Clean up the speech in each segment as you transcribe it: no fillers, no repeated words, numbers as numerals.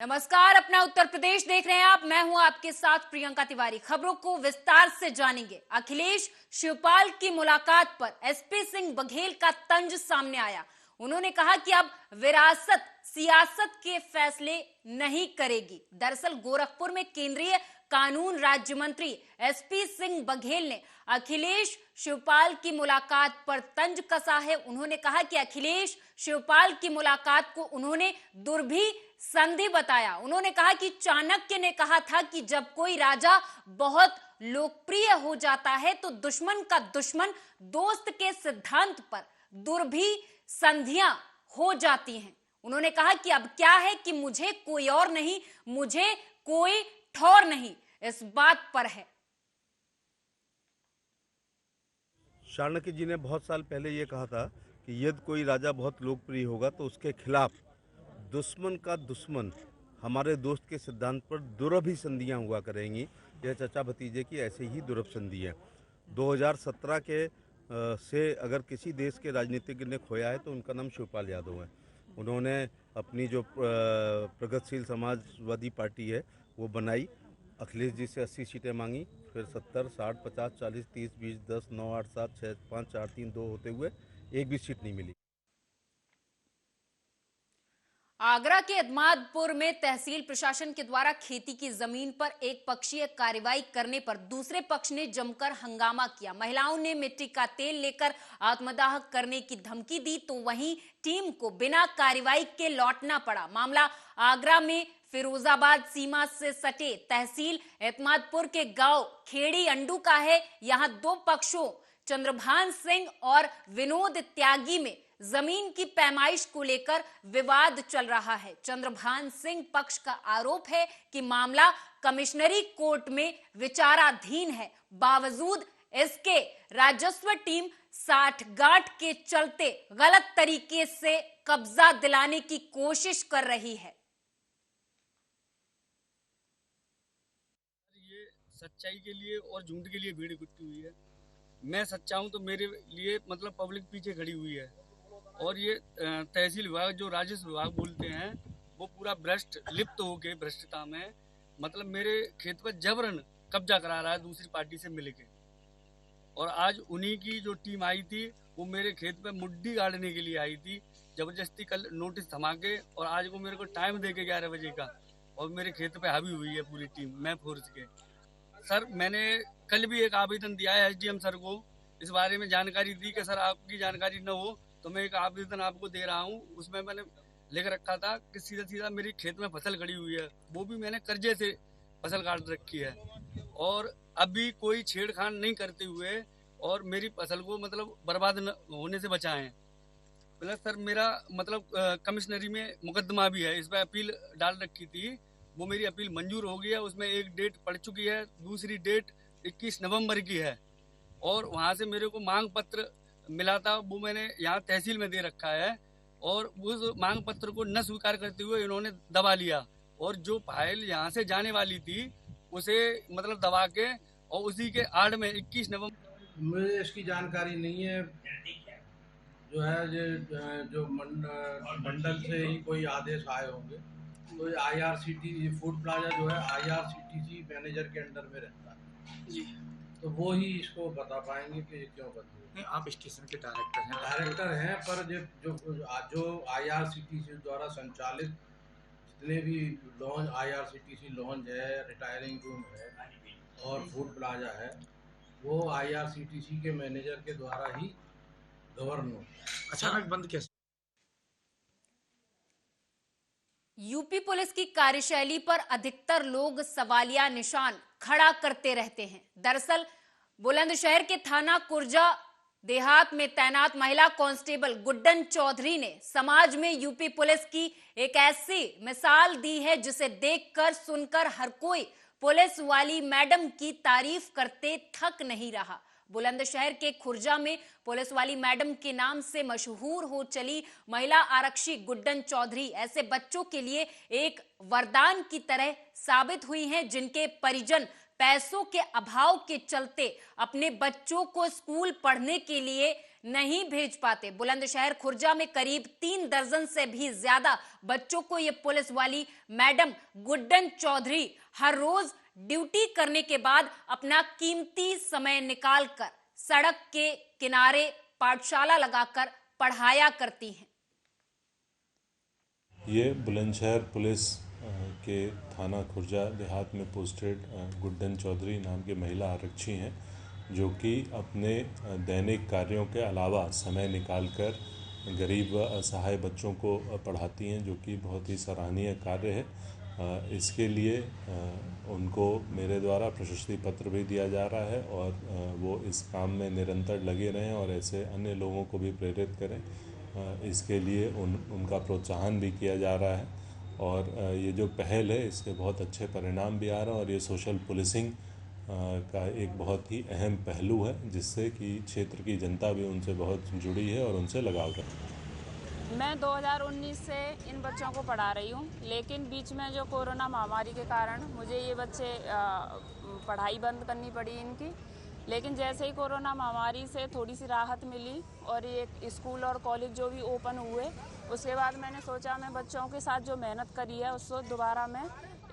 नमस्कार, अपना उत्तर प्रदेश देख रहे हैं आप। मैं हूं आपके साथ प्रियंका तिवारी। खबरों को विस्तार से जानेंगे। अखिलेश शिवपाल की मुलाकात पर एसपी सिंह बघेल का तंज सामने आया। उन्होंने कहा कि अब विरासत सियासत के फैसले नहीं करेगी। दरअसल गोरखपुर में केंद्रीय कानून राज्य मंत्री एसपी सिंह बघेल ने अखिलेश शिवपाल की मुलाकात पर तंज कसा है। उन्होंने कहा कि अखिलेश शिवपाल की मुलाकात को उन्होंने दुर्भी संधि बताया। उन्होंने कहा कि चाणक्य ने कहा था कि जब कोई राजा बहुत लोकप्रिय हो जाता है तो दुश्मन का दुश्मन दोस्त के सिद्धांत पर दुर्भी संधियां हो जाती हैं। उन्होंने कहा कि अब क्या है कि मुझे कोई और नहीं, मुझे कोई ठौर नहीं, इस बात पर है। चाणक्य जी ने बहुत साल पहले ये कहा था कि यदि कोई राजा बहुत लोकप्रिय होगा तो उसके खिलाफ दुश्मन का दुश्मन हमारे दोस्त के सिद्धांत पर दुरभ संधियाँ हुआ करेंगी। यह चचा भतीजे की ऐसे ही दुरभ संधि है। 2017 के से अगर किसी देश के राजनीतिज्ञ ने खोया है तो उनका नाम शिवपाल यादव है। उन्होंने अपनी जो प्रगतिशील समाजवादी पार्टी है वो बनाई, अखिलेश जी से 80 सीटें मांगी, फिर 70, 60, 50, 40, 30, 20, 10, 9, 8, 7, 6, 5, 4, 3, 2 होते हुए एक भी सीट नहीं मिली। आगरा के अदमादपुर में तहसील प्रशासन के द्वारा खेती की जमीन पर एक पक्षीय कार्रवाई करने पर दूसरे पक्ष ने जमकर हंगामा किया। महिलाओं ने मिट्टी का तेल लेकर आत्मदाह करने की धमकी दी तो वहीं टीम को बिना कार्रवाई के लौटना पड़ा। मामला आगरा में फिरोजाबाद सीमा से सटे तहसील एतमादपुर के गांव खेड़ी अंडू का है। यहां दो पक्षों चंद्रभान सिंह और विनोद त्यागी में जमीन की पैमाइश को लेकर विवाद चल रहा है। चंद्रभान सिंह पक्ष का आरोप है कि मामला कमिश्नरी कोर्ट में विचाराधीन है। बावजूद इसके राजस्व टीम साठगांठ के चलते गलत तरीके से कब्जा दिलाने की कोशिश कर रही है। ये सच्चाई के लिए और झूठ के लिए भीड़ इकट्ठी हुई है। मैं सच्चा हूं तो मेरे लिए मतलब पब्लिक पीछे खड़ी हुई है। और ये तहसील विभाग जो राजस्व विभाग बोलते हैं वो पूरा भ्रष्ट लिप्त होके भ्रष्टता में मतलब मेरे खेत पर जबरन कब्जा करा रहा है दूसरी पार्टी से मिलके। और आज उन्हीं की जो टीम आई थी वो मेरे खेत पे मुड्डी गाड़ने के लिए आई थी, जबरदस्ती कल नोटिस थमा के, और आज को मेरे को टाइम दे के 11 बजे का, और मेरे खेत पे हावी हुई है पूरी टीम मैं फोर्स के। सर मैंने कल भी एक आवेदन दिया है एसडीएम सर को, इस बारे में जानकारी दी कि सर आपकी जानकारी न हो तो मैं एक आवेदन आपको दे रहा हूँ। उसमें मैंने लिख रखा था कि सीधा सीधा मेरी खेत में फसल खड़ी हुई है, वो भी मैंने कर्जे से फसल काट रखी है, और अभी कोई छेड़खान नहीं करते हुए और मेरी फसल को मतलब बर्बाद न होने से बचाएं। प्लस सर मेरा मतलब कमिश्नरी में मुकदमा भी है, इस पर अपील डाल रखी थी, वो मेरी अपील मंजूर हो गई है। उसमें एक डेट पड़ चुकी है, दूसरी डेट 21 नवंबर की है, और वहाँ से मेरे को मांग पत्र मिला था, वो मैंने यहाँ तहसील में दे रखा है, और उस मांग पत्र को न स्वीकार करते हुए इन्होंने दबा लिया, और जो फाइल यहाँ से जाने वाली थी उसे मतलब दबा के, और उसी के आड़ में 21 नवंबर। मुझे इसकी जानकारी नहीं है। जो है ये जो मंडल से ही कोई आदेश आए होंगे, तो आईआरसीटी फूड प्लाजा जो है आईआरसीटीसी मैनेजर के अंडर में रहता है जी, तो वो ही इसको बता पाएंगे कि क्यों बंद हुए। आप स्टेशन के डायरेक्टर हैं पर जो आईआरसीटीसी द्वारा संचालित जितने भी लॉन्च आईआरसीटीसी लॉन्च है, रिटायरिंग रूम है और फूड प्लाजा है, वो आईआरसीटीसी के मैनेजर के द्वारा ही गवर्न होता है। अचानक बंद कैसे? यूपी पुलिस की कार्यशैली पर अधिकतर लोग सवालिया निशान खड़ा करते रहते हैं। दरअसल बुलंदशहर के थाना कुर्जा देहात में तैनात महिला कांस्टेबल गुड्डन चौधरी ने समाज में यूपी पुलिस की एक ऐसी मिसाल दी है जिसे देखकर सुनकर हर कोई पुलिस वाली मैडम की तारीफ करते थक नहीं रहा। बुलंदशहर के खुर्जा में पुलिस वाली मैडम के नाम से मशहूर हो चली महिला आरक्षी गुड्डन चौधरी ऐसे बच्चों के लिए एक वरदान की तरह साबित हुई हैं जिनके परिजन पैसों के अभाव के चलते अपने बच्चों को स्कूल पढ़ने के लिए नहीं भेज पाते। बुलंदशहर खुर्जा में करीब 3 दर्जन से भी ज्यादा बच्चों को ये पुलिस वाली मैडम गुड्डन चौधरी हर रोज ड्यूटी करने के बाद अपना कीमती समय निकालकर सड़क के किनारे पाठशाला लगाकर पढ़ाया करती हैं। ये बुलंदशहर पुलिस के थाना खुर्जा देहात में पोस्टेड गुड्डन चौधरी नाम के महिला आरक्षी हैं, जो कि अपने दैनिक कार्यों के अलावा समय निकालकर गरीब असहाय बच्चों को पढ़ाती हैं, जो कि बहुत ही सराहनीय कार्य है। इसके लिए उनको मेरे द्वारा प्रशस्ति पत्र भी दिया जा रहा है और वो इस काम में निरंतर लगे रहें और ऐसे अन्य लोगों को भी प्रेरित करें। इसके लिए उनका प्रोत्साहन भी किया जा रहा है और ये जो पहल है इससे बहुत अच्छे परिणाम भी आ रहे हैं और ये सोशल पुलिसिंग का एक बहुत ही अहम पहलू है, जिससे कि क्षेत्र की जनता भी उनसे बहुत जुड़ी है और उनसे लगाव रखती है। मैं 2019 से इन बच्चों को पढ़ा रही हूँ, लेकिन बीच में जो कोरोना महामारी के कारण मुझे ये बच्चे पढ़ाई बंद करनी पड़ी इनकी। लेकिन जैसे ही कोरोना महामारी से थोड़ी सी राहत मिली और ये स्कूल और कॉलेज जो भी ओपन हुए, उसके बाद मैंने सोचा मैं बच्चों के साथ जो मेहनत करी है उसको दोबारा मैं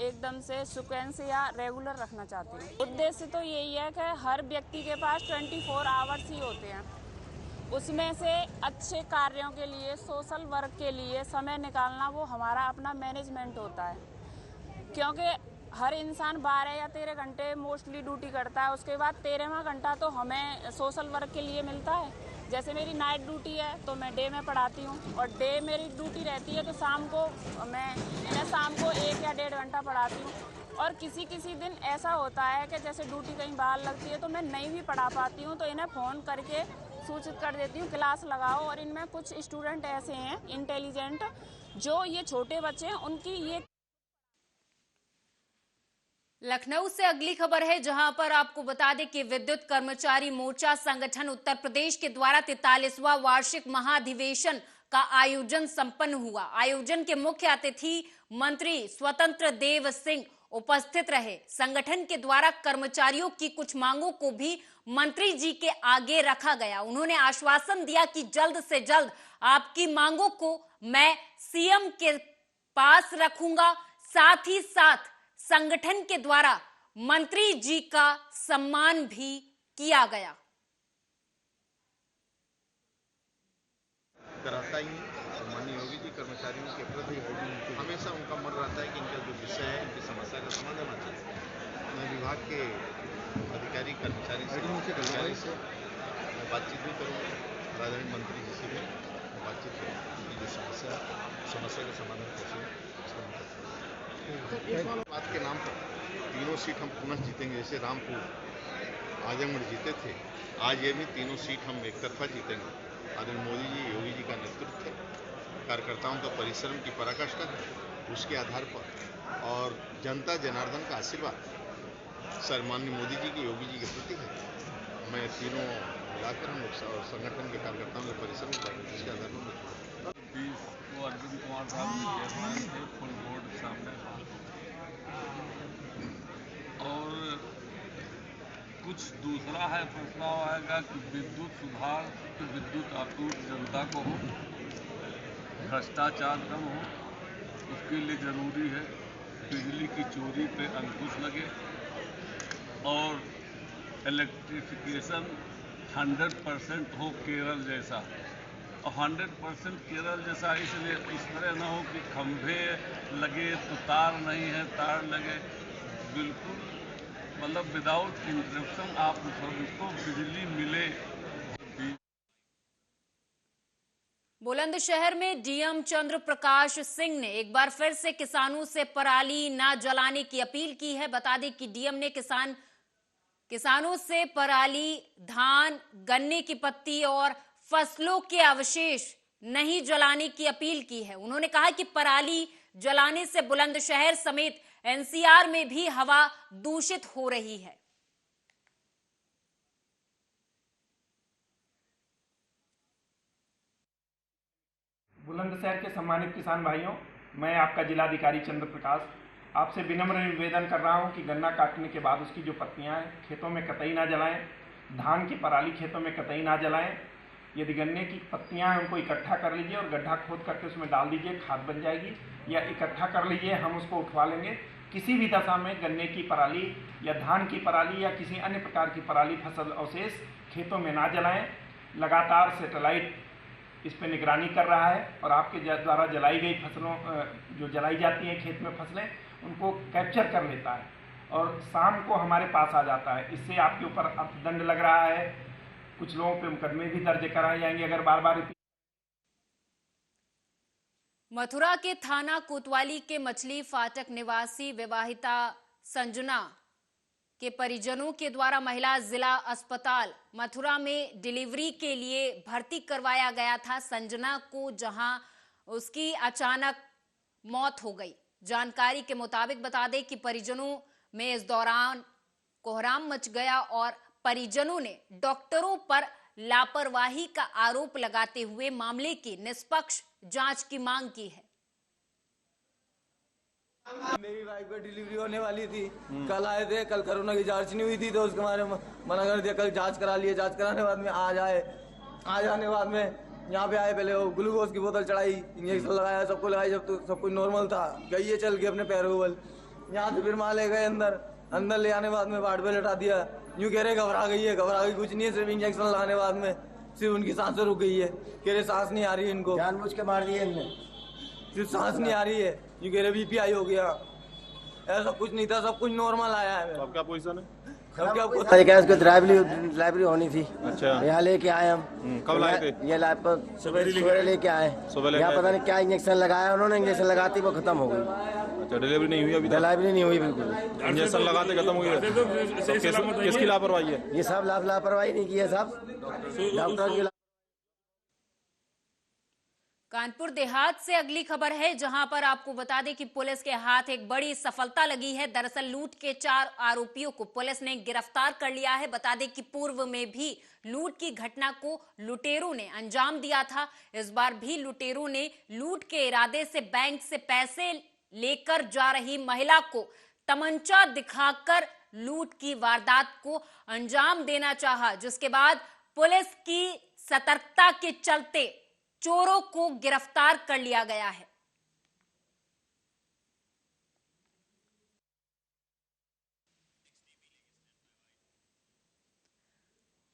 एकदम से सीक्वेंस या रेगुलर रखना चाहती हूँ। उद्देश्य तो यही है कि हर व्यक्ति के पास 24 आवर्स ही होते हैं, उसमें से अच्छे कार्यों के लिए, सोशल वर्क के लिए समय निकालना वो हमारा अपना मैनेजमेंट होता है। क्योंकि हर इंसान 12 या 13 घंटे मोस्टली ड्यूटी करता है, उसके बाद 13वां घंटा तो हमें सोशल वर्क के लिए मिलता है। जैसे मेरी नाइट ड्यूटी है तो मैं डे में पढ़ाती हूँ और डे मेरी ड्यूटी रहती है तो शाम को मैं शाम को 1 या 1.5 घंटा पढ़ाती हूँ। और किसी दिन ऐसा होता है कि जैसे ड्यूटी कहीं बाहर लगती है तो मैं नहीं भी पढ़ा पाती हूँ, तो इन्हें फ़ोन करके सूचित कर देती हूँ क्लास लगाओ। और इनमें कुछ स्टूडेंट ऐसे हैं इंटेलिजेंट, जो ये छोटे बच्चे हैं, उनकी ये। लखनऊ से अगली खबर है, जहां पर आपको बता दें कि विद्युत कर्मचारी मोर्चा संगठन उत्तर प्रदेश के द्वारा 43वां वार्षिक महाधिवेशन का आयोजन संपन्न हुआ। आयोजन के मुख्य अतिथि मंत्री स्वतंत्र देव सिंह उपस्थित रहे। संगठन के द्वारा कर्मचारियों की कुछ मांगों को भी मंत्री जी के आगे रखा गया। उन्होंने आश्वासन दिया कि जल्द से जल्द आपकी मांगों को मैं सीएम के पास रखूंगा। साथ ही साथ संगठन के द्वारा मंत्री जी का सम्मान भी किया गया। कराता ही माननीय योगी जी कर्मचारियों के प्रति हमेशा उनका मन रहता है कि इनका जो विषय है, इनकी समस्या का समाधान होना चाहिए। मैं विभाग के अधिकारी कर्मचारी से मैं बातचीत भी करूँगा, राजनीतिक मंत्री जी से भी बातचीत करूँगा। उनकी जो समस्या का समाधान कैसे बात के नाम पर 3 सीट हम पुनः जीतेंगे। जैसे रामपुर आजमगढ़ जीते थे, आज ये भी 3 सीट हम एक तरफा जीतेंगे। आदरणीय मोदी जी, योगी जी का नेतृत्व है, कार्यकर्ताओं का परिश्रम की पराकाष्ठा है, उसके आधार पर और जनता जनार्दन का आशीर्वाद सम्माननीय मोदी जी की, योगी जी के प्रति है। मैं तीनों मिलाकर हम लोग संगठन के कार्यकर्ताओं का परिश्रम करेंगे, जिसके आधार पर अर्जुन कुमार साहब चेयरमैन थे, फुल बोर्ड सामने और कुछ दूसरा है प्रस्ताव आएगा कि विद्युत सुधार, विद्युत आपूर्ति जनता को हो, भ्रष्टाचार कम हो, उसके लिए जरूरी है बिजली की चोरी पे अंकुश लगे और इलेक्ट्रिफिकेशन 100% हो केरल जैसा। और 100% केरल जैसा इसलिए इस तरह ना हो कि खंभे लगे तो तार नहीं है, तार लगे, बिल्कुल मतलब विदाउट इंटरप्शन आप सबको बिजली मिले। बुलंदशहर में डीएम चंद्र प्रकाश सिंह ने एक बार फिर से किसानों से पराली न जलाने की अपील की है। बता दें कि डीएम ने किसानों से पराली, धान, गन्ने की पत्ती और फसलों के अवशेष नहीं जलाने की अपील की है। उन्होंने कहा कि पराली जलाने से बुलंदशहर समेत एनसीआर में भी हवा दूषित हो रही है। बुलंदशहर के सम्मानित किसान भाइयों, मैं आपका जिलाधिकारी चंद्र प्रकाश आपसे विनम्र निवेदन कर रहा हूं कि गन्ना काटने के बाद उसकी जो पत्तियां हैं खेतों में कतई ना जलाएं, धान की पराली खेतों में कतई ना जलाएं यदि गन्ने की पत्तियां हैं उनको इकट्ठा कर लीजिए और गड्ढा खोद करके उसमें डाल दीजिए, खाद बन जाएगी। या इकट्ठा कर लीजिए, हम उसको उठवा लेंगे। किसी भी दशा में गन्ने की पराली या धान की पराली या किसी अन्य प्रकार की पराली फसल अवशेष खेतों में ना जलाएं। लगातार सैटेलाइट इस पर निगरानी कर रहा है और आपके द्वारा जलाई गई फसलों जो जलाई जाती हैं खेत में फसलें, उनको कैप्चर कर लेता है और शाम को हमारे पास आ जाता है। इससे आपके ऊपर अर्थदंड लग रहा है, कुछ लोगों पे मुकदमे भी दर्ज कराए जाएंगे अगर बार बार। मथुरा के थाना कोतवाली के मछली फाटक निवासी विवाहिता संजना के परिजनों के द्वारा महिला जिला अस्पताल मथुरा में डिलीवरी के लिए भर्ती करवाया गया था संजना को, जहां उसकी अचानक मौत हो गई। जानकारी के मुताबिक बता दें कि परिजनों में इस दौरान कोहराम मच गया और परिजनों ने डॉक्टरों पर लापरवाही का आरोप लगाते हुए मामले की निष्पक्ष जांच की मांग की है। मेरी वाइफ को डिलीवरी होने वाली थी, कल आए थे, कल कोरोना की जांच नहीं हुई थी तो उसके बारे में मना कर दिया। कल जांच करा लिए, जांच कराने बाद में आ जाने बाद में यहाँ पे आए, पहले वो ग्लूकोज की बोतल चढ़ाई, इंजेक्शन लगाया, सबको लगाया। जब तो सब कुछ नॉर्मल था, गई है चल के अपने पैरों बल। यहाँ से फिर माँ ले गए अंदर ले आने बाद में वार्ड पे लटा दिया। यूँ कह रहे घबरा गई, कुछ नहीं है, सिर्फ इंजेक्शन लगाने बाद में सिर्फ उनकी सांसें रुक गई है। कह रहे सांस नहीं आ रही है, इनको जानबूझ के मार दिए इनने, सिर्फ सांस नहीं आ रही है। यूँ कह रहे बीपी हाई हो गया, ऐसा कुछ नहीं था, सब कुछ नॉर्मल आया है। अब क्या पोजीशन है? उसको ड्राइवरी होनी थी। अच्छा, यहाँ लेके आए हम। कब लाए थे? ये लैब पर सुबह लेके आए। यहाँ पता नहीं क्या इंजेक्शन लगाया उन्होंने, इंजेक्शन लगाती वो खत्म हो गई। अच्छा, डिलीवरी नहीं हुई अभी? डिलीवरी नहीं हुई बिल्कुल, इंजेक्शन लगाते खत्म हुई है। किसकी लापरवाही है? ये सब लापरवाही नहीं की है, सब डॉक्टर की। कानपुर देहात से अगली खबर है, जहां पर आपको बता दें कि पुलिस के हाथ एक बड़ी सफलता लगी है। दरअसल लूट के 4 आरोपियों को पुलिस ने गिरफ्तार कर लिया है। बता दें कि पूर्व में भी लूट की घटना को लुटेरों ने अंजाम दिया था। इस बार भी लुटेरों ने लूट के इरादे से बैंक से पैसे लेकर जा रही महिला को तमंचा दिखाकर लूट की वारदात को अंजाम देना चाहा, जिसके बाद पुलिस की सतर्कता के चलते चोरों को गिरफ्तार कर लिया गया है।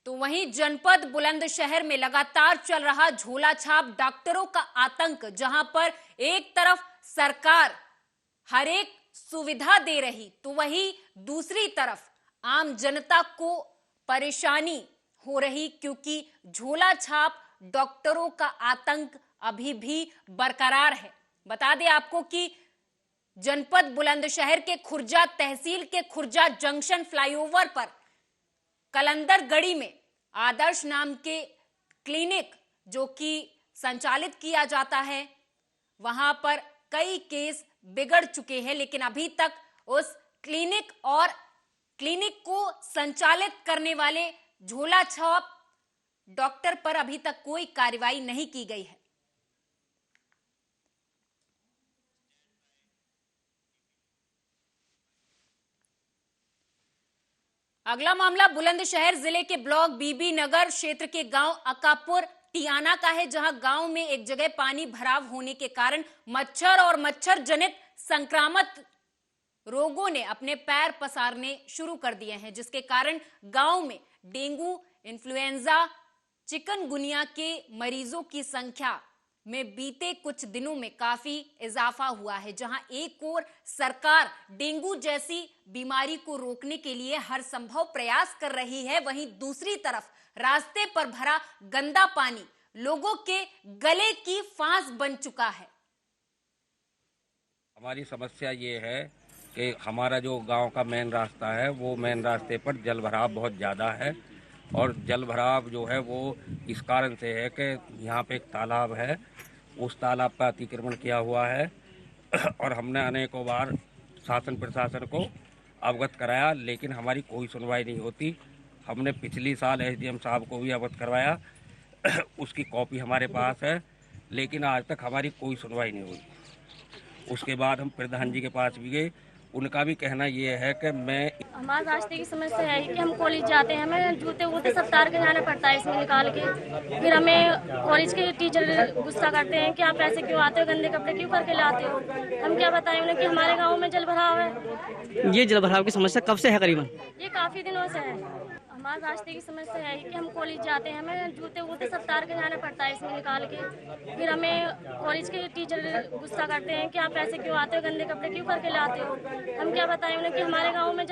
तो वहीं जनपद बुलंदशहर में लगातार चल रहा झोला छाप डॉक्टरों का आतंक, जहां पर एक तरफ सरकार हर एक सुविधा दे रही तो वहीं दूसरी तरफ आम जनता को परेशानी हो रही, क्योंकि झोला छाप डॉक्टरों का आतंक अभी भी बरकरार है। बता दें आपको कि जनपद बुलंदशहर के खुर्जा तहसील के खुर्जा जंक्शन फ्लाईओवर पर कलंदरगढ़ी में आदर्श नाम के क्लिनिक जो कि संचालित किया जाता है, वहां पर कई केस बिगड़ चुके हैं, लेकिन अभी तक उस क्लिनिक को संचालित करने वाले झोला छाप डॉक्टर पर अभी तक कोई कार्रवाई नहीं की गई है। अगला मामला बुलंदशहर जिले के ब्लॉक बीबी नगर क्षेत्र के गांव अकापुर टियाना का है, जहां गांव में एक जगह पानी भराव होने के कारण मच्छर और मच्छर जनित संक्रामक रोगों ने अपने पैर पसारने शुरू कर दिए हैं, जिसके कारण गांव में डेंगू, इन्फ्लुएंजा, चिकनगुनिया के मरीजों की संख्या में बीते कुछ दिनों में काफी इजाफा हुआ है। जहां एक ओर सरकार डेंगू जैसी बीमारी को रोकने के लिए हर संभव प्रयास कर रही है, वहीं दूसरी तरफ रास्ते पर भरा गंदा पानी लोगों के गले की फांस बन चुका है। हमारी समस्या ये है कि हमारा जो गांव का मेन रास्ता है, वो मेन रास्ते पर जल भराव बहुत ज़्यादा है और जल भराव जो है वो इस कारण से है कि यहाँ पे एक तालाब है, उस तालाब पर अतिक्रमण किया हुआ है और हमने अनेकों बार शासन प्रशासन को अवगत कराया, लेकिन हमारी कोई सुनवाई नहीं होती। हमने पिछली साल एसडीएम साहब को भी अवगत करवाया, उसकी कॉपी हमारे पास है, लेकिन आज तक हमारी कोई सुनवाई नहीं हुई। उसके बाद हम प्रधान जी के पास भी गए, उनका भी कहना ये है कि मैं हमारे रास्ते की समस्या है कि हम कॉलेज जाते हैं, हमें जूते वूते सब तार के जाना पड़ता है इसमें निकाल के। फिर हमें कॉलेज के टीचर गुस्सा करते हैं कि आप ऐसे क्यों आते हो, गंदे कपड़े क्यों करके लाते हो। हम क्या बताएं उन्हें कि हमारे गाँव में जल भराव है। ये जल भराव की समस्या कब से है करीबन? ये काफी दिनों से है। हमारे रास्ते की समस्या है कि हम कॉलेज जाते हैं, हमें जूते वूते सब तार के जाना पड़ता है इसमें निकाल के। फिर हमें कॉलेज के टीचर गुस्सा करते हैं कि आप ऐसे क्यों आते हो, गंदे कपड़े क्यों करके लाते हो। हम क्या बताएं उन्हें कि हमारे गाँव में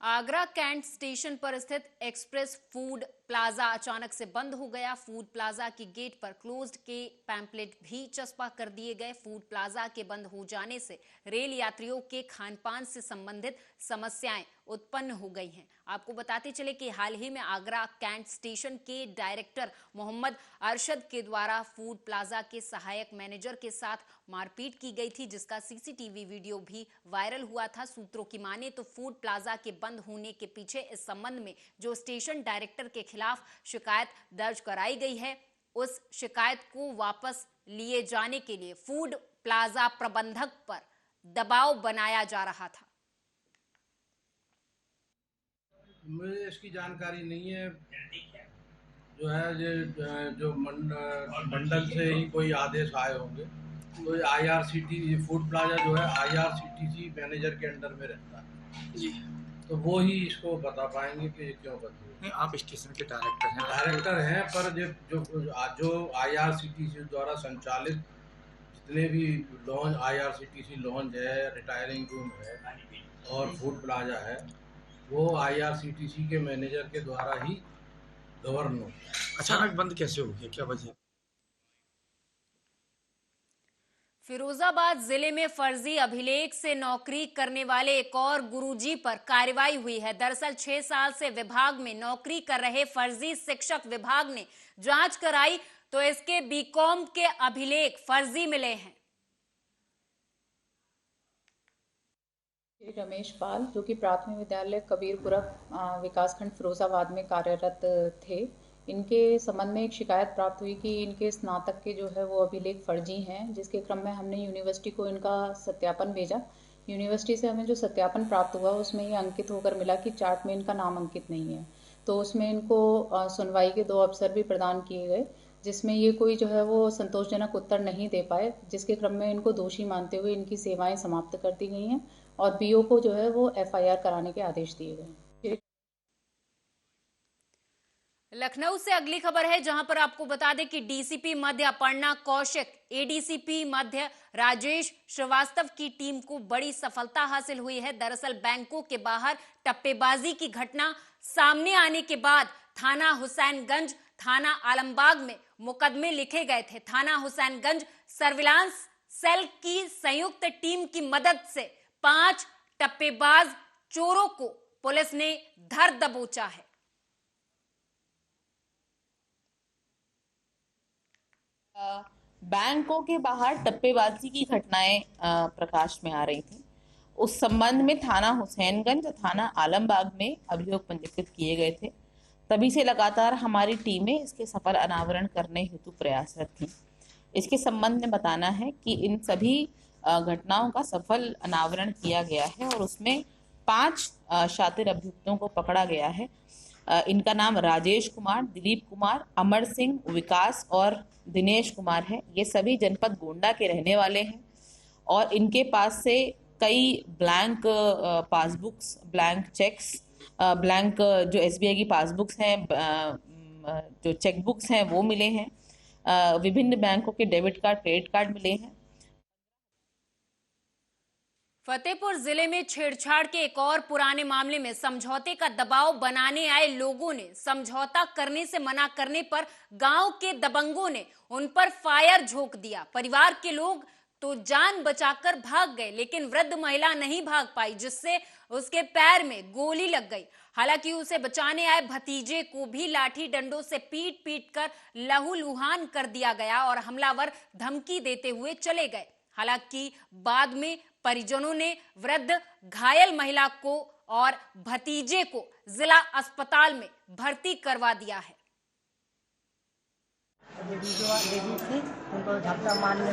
आगरा कैंट स्टेशन पर स्थित एक्सप्रेस फूड प्लाजा अचानक से बंद हो गया। फूड प्लाजा की गेट पर क्लोज्ड के पैम्पलेट भी चस्पा कर दिए गए। फूड प्लाजा के बंद हो जाने से रेल यात्रियों के खानपान से संबंधित समस्याएं उत्पन्न हो गई हैं। आपको बताते चले कि हाल ही में आगरा कैंट स्टेशन के डायरेक्टर मोहम्मद अरशद के द्वारा फूड प्लाजा के सहायक मैनेजर के साथ मारपीट की गई थी, जिसका सीसीटीवी वीडियो भी वायरल हुआ था। सूत्रों की माने तो फूड प्लाजा के बंद होने के पीछे इस संबंध में जो स्टेशन डायरेक्टर के खिलाफ शिकायत दर्ज कराई गई है, उस शिकायत को वापस लिए जाने के लिए फूड प्लाजा प्रबंधक पर दबाव बनाया जा रहा था। मुझे इसकी जानकारी नहीं है। जो है जो मंडल से ही कोई आदेश आए होंगे। तो IRCTC फूड प्लाजा जो है IRCTC मैनेजर के अंडर में रहता है जी, तो वो ही इसको बता पाएंगे कि क्यों बदली। नहीं, आप स्टेशन के डायरेक्टर हैं पर जो IRCTC द्वारा संचालित जितने भी लॉन्ज IRCTC लॉन्ज है, रिटायरिंग रूम है और फूड प्लाजा है, वो IRCTC के मैनेजर के द्वारा ही गवर्न हो। अचानक बंद कैसे हो गया, क्या वजह? फिरोजाबाद जिले में फर्जी अभिलेख से नौकरी करने वाले एक और गुरुजी पर कार्रवाई हुई है। दरअसल 6 साल से विभाग में नौकरी कर रहे फर्जी शिक्षक विभाग ने जांच कराई तो इसके बीकॉम के अभिलेख फर्जी मिले हैं। रमेश पाल, जो कि प्राथमिक विद्यालय कबीरपुरा विकासखंड फिरोजाबाद में कार्यरत थे, इनके संबंध में एक शिकायत प्राप्त हुई कि इनके स्नातक के जो है वो अभिलेख फर्जी हैं, जिसके क्रम में हमने यूनिवर्सिटी को इनका सत्यापन भेजा। यूनिवर्सिटी से हमें जो सत्यापन प्राप्त हुआ उसमें ये अंकित होकर मिला कि चार्ट में इनका नाम अंकित नहीं है। तो उसमें इनको सुनवाई के 2 अवसर भी प्रदान किए गए, जिसमें ये कोई जो है वो संतोषजनक उत्तर नहीं दे पाए, जिसके क्रम में इनको दोषी मानते हुए इनकी सेवाएं समाप्त कर दी गई हैं और BO को जो है वो FIR कराने के आदेश दिए गए। लखनऊ से अगली खबर है, जहां पर आपको बता दें कि DCP मध्य अपर्णा कौशिक, ADCP मध्य राजेश श्रीवास्तव की टीम को बड़ी सफलता हासिल हुई है। दरअसल बैंकों के बाहर टप्पेबाजी की घटना सामने आने के बाद थाना हुसैनगंज, थाना आलमबाग में मुकदमे लिखे गए थे। थाना हुसैनगंज सर्विलांस सेल की संयुक्त टीम की मदद से 5 टप्पेबाज चोरों को पुलिस ने धर दबोचा है। बैंकों के बाहर टप्पेबाजी की घटनाएं प्रकाश में आ रही थी। उस संबंध में थाना हुसैनगंज और थाना आलमबाग में अभियोग पंजीकृत किए गए थे। तभी से लगातार हमारी टीमें इसके सफल अनावरण करने हेतु प्रयासरत थी। इसके संबंध में बताना है कि इन सभी घटनाओं का सफल अनावरण किया गया है और उसमें 5 शातिर अभियुक्तों को पकड़ा गया है। इनका नाम राजेश कुमार, दिलीप कुमार, अमर सिंह, विकास और दिनेश कुमार है। ये सभी जनपद गोंडा के रहने वाले हैं और इनके पास से कई blank passbooks, blank cheques, blank जो SBI की पासबुक्स हैं, जो चेक बुक्स हैं वो मिले हैं। विभिन्न बैंकों के डेबिट कार्ड, क्रेडिट कार्ड मिले हैं। फतेहपुर जिले में छेड़छाड़ के एक और पुराने मामले में समझौते का दबाव बनाने आए लोगों ने समझौता करने से मना करने पर गांव के दबंगों ने उन पर फायर झोंक दिया। परिवार के लोग तो जान बचाकर भाग गए, लेकिन वृद्ध महिला नहीं भाग पाई, जिससे उसके पैर में गोली लग गई। हालांकि उसे बचाने आए भतीजे को भी लाठी डंडों से पीट पीट कर लहूलुहान कर दिया गया और हमलावर धमकी देते हुए चले गए। हालांकि बाद में परिजनों ने वृद्ध घायल महिला को और भतीजे को जिला अस्पताल में भर्ती करवा दिया है। लेडीज थी उनको मारने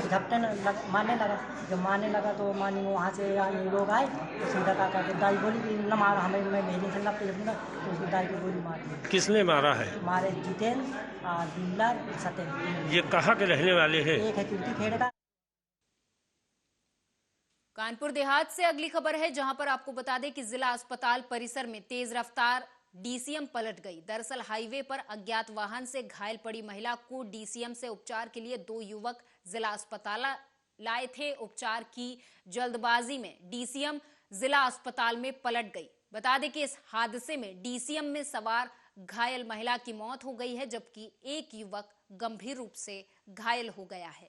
लगा। जब मारने लगा तो मानी वहाँ से लोग आए तो सीधा काका के दाई बोली कि न मारा हमें, मैं मेरी से पेट दूंगा, तो उसकी दाई की गोली मार दी। किसने मारा है? मारे जितेंद्र, दिलदार, सत्येंद्र। ये कहाँ के रहने वाले हैं? एक है कीर्ति खेड़ का। कानपुर देहात से अगली खबर है, जहां पर आपको बता दें कि जिला अस्पताल परिसर में तेज रफ्तार डीसीएम पलट गई। दरअसल हाईवे पर अज्ञात वाहन से घायल पड़ी महिला को डीसीएम से उपचार के लिए 2 युवक जिला अस्पताल लाए थे। उपचार की जल्दबाजी में डीसीएम जिला अस्पताल में पलट गई। बता दें कि इस हादसे में डीसीएम में सवार घायल महिला की मौत हो गई है, जबकि एक युवक गंभीर रूप से घायल हो गया है।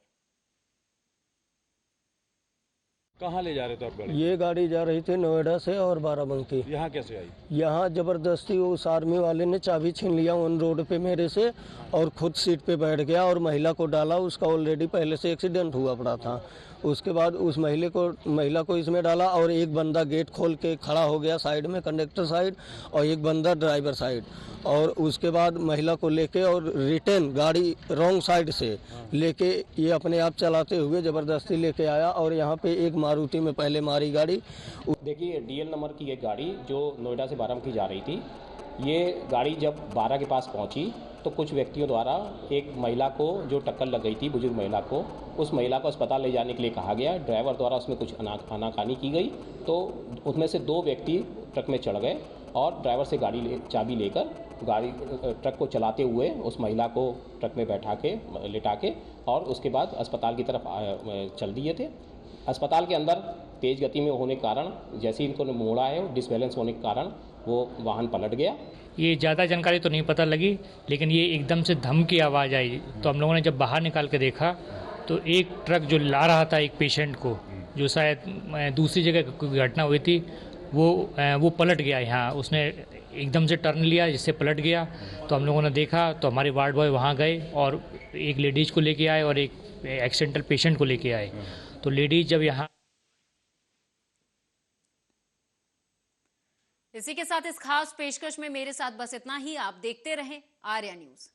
कहाँ ले जा रहे थे आप गाड़ी? ये गाड़ी जा रही थी नोएडा से और बाराबंकी। यहाँ कैसे आई? यहाँ जबरदस्ती उस आर्मी वाले ने चाबी छीन लिया ऑन रोड पे मेरे से और खुद सीट पे बैठ गया और महिला को डाला। उसका ऑलरेडी पहले से एक्सीडेंट हुआ पड़ा था। उसके बाद उस महिला को इसमें डाला और एक बंदा गेट खोल के खड़ा हो गया साइड में, कंडक्टर साइड, और एक बंदा ड्राइवर साइड। और उसके बाद महिला को लेके और रिटर्न गाड़ी रॉन्ग साइड से लेके ये अपने आप चलाते हुए ज़बरदस्ती लेके आया और यहाँ पे एक मारुति में पहले मारी गाड़ी। देखिए डीएल नंबर की एक गाड़ी जो नोएडा से बाराबंकी जा रही थी, ये गाड़ी जब 12 के पास पहुंची तो कुछ व्यक्तियों द्वारा एक महिला को जो टक्कर लग गई थी, बुजुर्ग महिला को, उस महिला को अस्पताल ले जाने के लिए कहा गया। ड्राइवर द्वारा उसमें कुछ आनाकानी की गई तो उसमें से 2 व्यक्ति ट्रक में चढ़ गए और ड्राइवर से चाबी लेकर गाड़ी ट्रक को चलाते हुए उस महिला को ट्रक में लिटा के और उसके बाद अस्पताल की तरफ चल दिए थे। अस्पताल के अंदर तेज़ गति में होने के कारण जैसे ही इनको मोड़ा है, डिसबैलेंस होने के कारण वो वाहन पलट गया। ये ज़्यादा जानकारी तो नहीं पता लगी, लेकिन ये एकदम से धम की आवाज़ आई तो हम लोगों ने जब बाहर निकाल के देखा तो एक ट्रक जो ला रहा था एक पेशेंट को, जो शायद दूसरी जगह कोई घटना हुई थी, वो पलट गया। यहाँ उसने एकदम से टर्न लिया जिससे पलट गया। तो हम लोगों ने देखा तो हमारे वार्ड बॉय वहाँ गए और एक लेडीज़ को लेके आए और एक एक्सीडेंटल पेशेंट को लेके आए। तो लेडीज़ जब यहाँ इसी के साथ इस खास पेशकश में मेरे साथ बस इतना ही। आप देखते रहें आर्या न्यूज़।